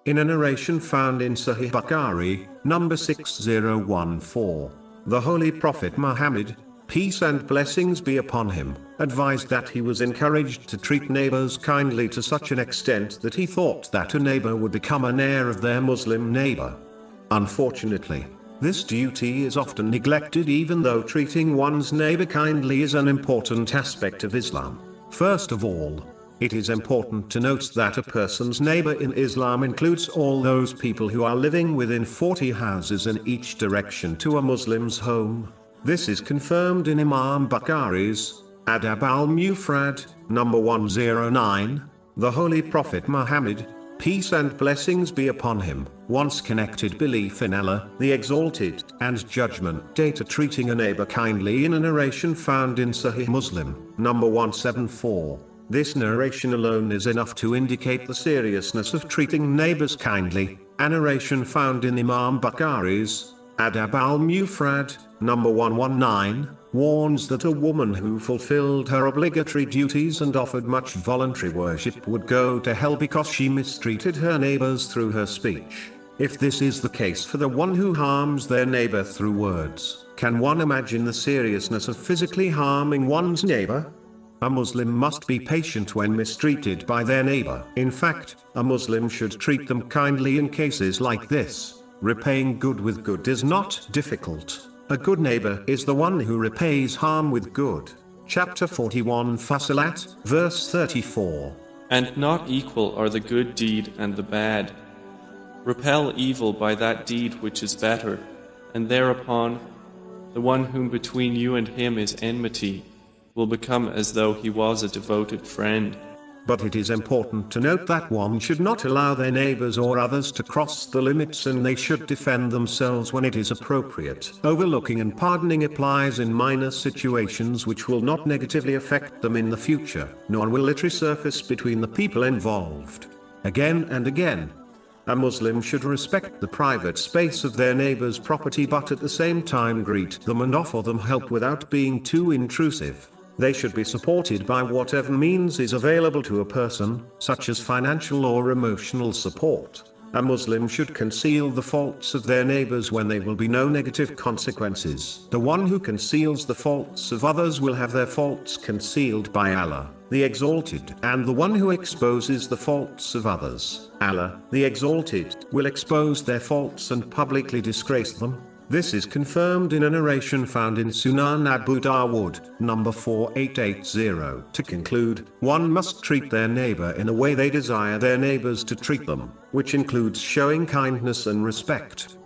In a narration found in Sahih Bukhari, number 6014, the Holy Prophet Muhammad, peace and blessings be upon him, advised that he was encouraged to treat neighbors kindly to such an extent that he thought that a neighbor would become an heir of their Muslim neighbor. Unfortunately, this duty is often neglected even though treating one's neighbor kindly is an important aspect of Islam. First of all, it is important to note that a person's neighbor in Islam includes all those people who are living within 40 houses in each direction to a Muslim's home. This is confirmed in Imam Bukhari's Adab al-Mufrad, number 109. The Holy Prophet Muhammad, peace and blessings be upon him, once connected belief in Allah, the Exalted, and Judgment Day to treating a neighbor kindly in a narration found in Sahih Muslim, number 174. This narration alone is enough to indicate the seriousness of treating neighbors kindly. A narration found in Imam Bukhari's Adab al-Mufrad, number 119, warns that a woman who fulfilled her obligatory duties and offered much voluntary worship would go to hell because she mistreated her neighbors through her speech. If this is the case for the one who harms their neighbor through words, can one imagine the seriousness of physically harming one's neighbor? A Muslim must be patient when mistreated by their neighbor. In fact, a Muslim should treat them kindly in cases like this. Repaying good with good is not difficult. A good neighbor is the one who repays harm with good. Chapter 41 Fasilat, verse 34. And not equal are the good deed and the bad. Repel evil by that deed which is better, and thereupon, the one whom between you and him is enmity, will become as though he was a devoted friend. But it is important to note that one should not allow their neighbors or others to cross the limits, and they should defend themselves when it is appropriate. Overlooking and pardoning applies in minor situations which will not negatively affect them in the future, nor will it resurface between the people involved. Again and again, a Muslim should respect the private space of their neighbor's property, but at the same time greet them and offer them help without being too intrusive. They should be supported by whatever means is available to a person, such as financial or emotional support. A Muslim should conceal the faults of their neighbors when there will be no negative consequences. The one who conceals the faults of others will have their faults concealed by Allah, the Exalted, and the one who exposes the faults of others, Allah, the Exalted, will expose their faults and publicly disgrace them. This is confirmed in a narration found in Sunan Abu Dawood, number 4880. To conclude, one must treat their neighbor in a way they desire their neighbors to treat them, which includes showing kindness and respect.